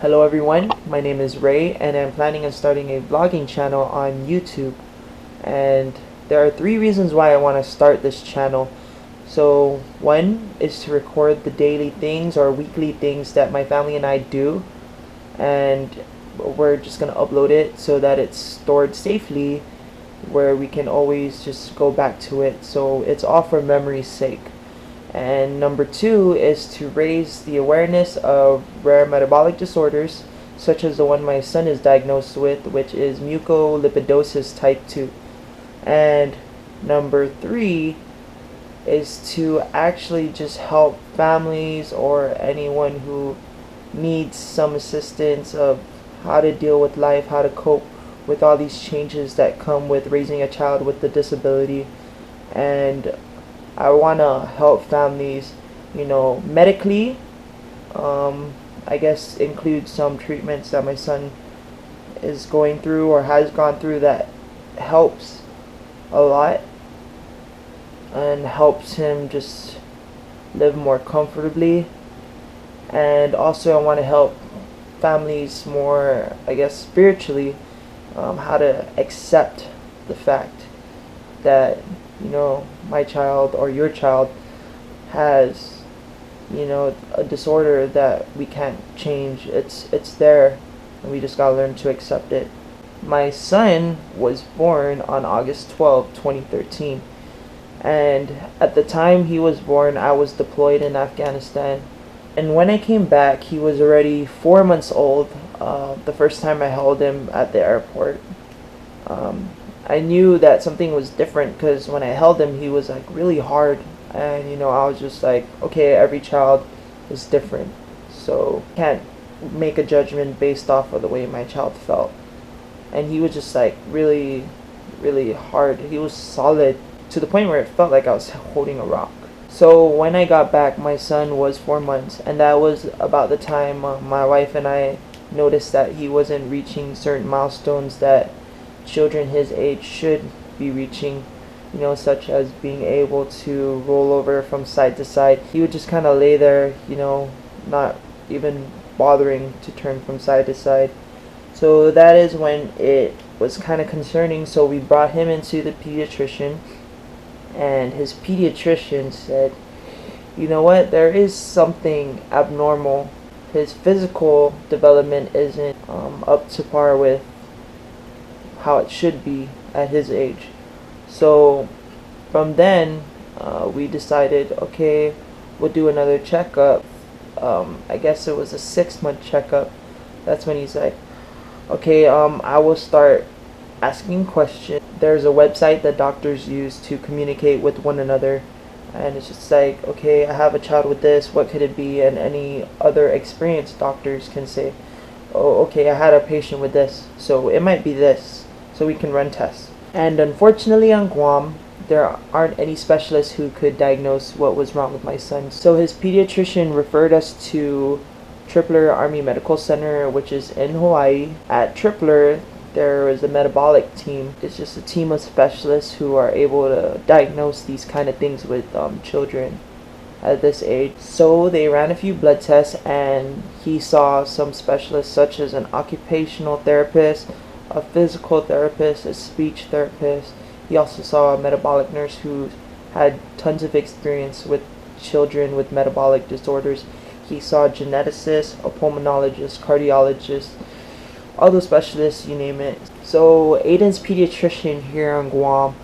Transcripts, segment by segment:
Hello everyone, my name is Ray and I'm planning on starting a vlogging channel on YouTube. And there are three reasons why I want to start this channel. So one is to record the daily things or weekly things that my family and I do, and we're just going to upload it so that it's stored safely where we can always just go back to it, so it's all for memory's sake. And number two is to raise the awareness of rare metabolic disorders, such as the one my son is diagnosed with, which is mucolipidosis type 2. And number three is to actually just help families or anyone who needs some assistance of how to deal with life, how to cope with all these changes that come with raising a child with the disability. And I want to help families, medically. I guess include some treatments that my son is going through or has gone through that helps a lot and helps him just live more comfortably. And also I want to help families more, I guess, spiritually, how to accept the fact that my child or your child has a disorder that we can't change. It's there and we just gotta learn to accept it. My son was born on August 12, 2013, and at the time he was born I was deployed in Afghanistan, and when I came back he was already 4 months old. The first time I held him at the airport, I knew that something was different because when I held him, he was like really hard, and I was just like, okay, every child is different, so can't make a judgment based off of the way my child felt. And he was just like really, really hard. He was solid to the point where it felt like I was holding a rock. So when I got back, my son was 4 months, and that was about the time my wife and I noticed that he wasn't reaching certain milestones that children his age should be reaching, such as being able to roll over from side to side. He would just kind of lay there, not even bothering to turn from side to side. So that is when it was kind of concerning. So we brought him into the pediatrician, and his pediatrician said, you know what, there is something abnormal. His physical development isn't up to par with how it should be at his age. So from then we decided, okay, we'll do another checkup. I guess it was a 6-month checkup. That's when he's like, okay, I will start asking questions. There's a website that doctors use to communicate with one another, and it's just like, okay, I have a child with this, what could it be? And any other experienced doctors can say, oh, okay, I had a patient with this, so it might be this, so we can run tests. And unfortunately on Guam, there aren't any specialists who could diagnose what was wrong with my son. So his pediatrician referred us to Tripler Army Medical Center, which is in Hawaii. At Tripler, there is a metabolic team. It's just a team of specialists who are able to diagnose these kind of things with children at this age. So they ran a few blood tests, and he saw some specialists such as an occupational therapist, a physical therapist, a speech therapist. He also saw a metabolic nurse who had tons of experience with children with metabolic disorders. He saw a geneticist, a pulmonologist, cardiologist, all those specialists, you name it. So Aiden's pediatrician here on Guam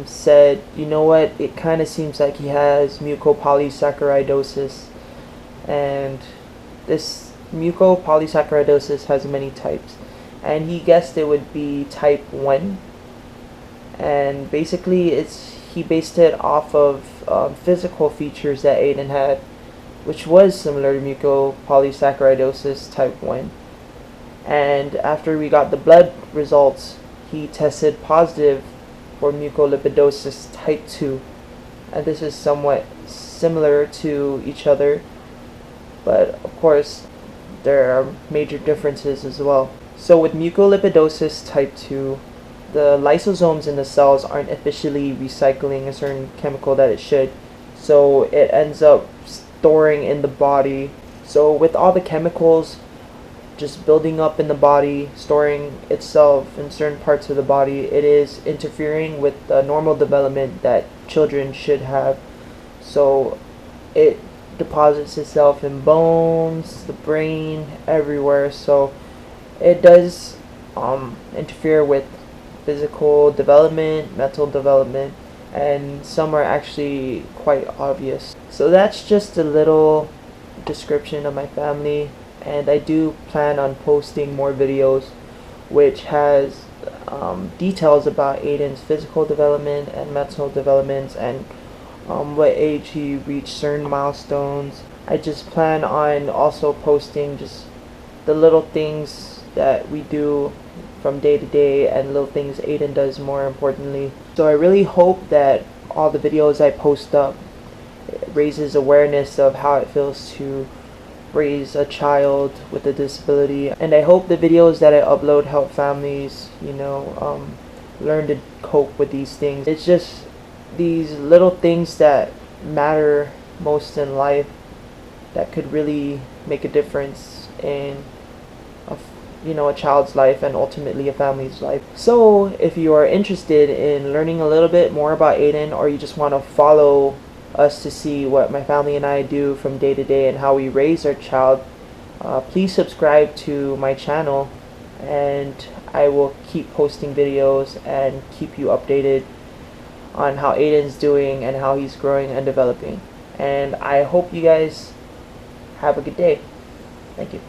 said, you know what, it kind of seems like he has mucopolysaccharidosis, and this mucopolysaccharidosis has many types, and he guessed it would be type 1. And basically he based it off of physical features that Aiden had, which was similar to mucopolysaccharidosis type 1. And after we got the blood results, he tested positive for mucolipidosis type 2. And this is somewhat similar to each other, but of course there are major differences as well. So with mucolipidosis type 2, the lysosomes in the cells aren't efficiently recycling a certain chemical that it should, so it ends up storing in the body. So with all the chemicals just building up in the body, storing itself in certain parts of the body. It is interfering with the normal development that children should have. So it deposits itself in bones, the brain, everywhere. So it does interfere with physical development, mental development, and some are actually quite obvious. So that's just a little description of my family, and I do plan on posting more videos which has details about Aiden's physical development and mental developments, and what age he reached certain milestones. I just plan on also posting just the little things that we do from day to day, and little things Aiden does more importantly. So I really hope that all the videos I post up raises awareness of how it feels to raise a child with a disability, and I hope the videos that I upload help families, learn to cope with these things. It's just these little things that matter most in life that could really make a difference in a child's life and ultimately a family's life. So if you are interested in learning a little bit more about Aiden, or you just want to follow us to see what my family and I do from day to day and how we raise our child, please subscribe to my channel, and I will keep posting videos and keep you updated on how Aiden's doing and how he's growing and developing. And I hope you guys have a good day. Thank you.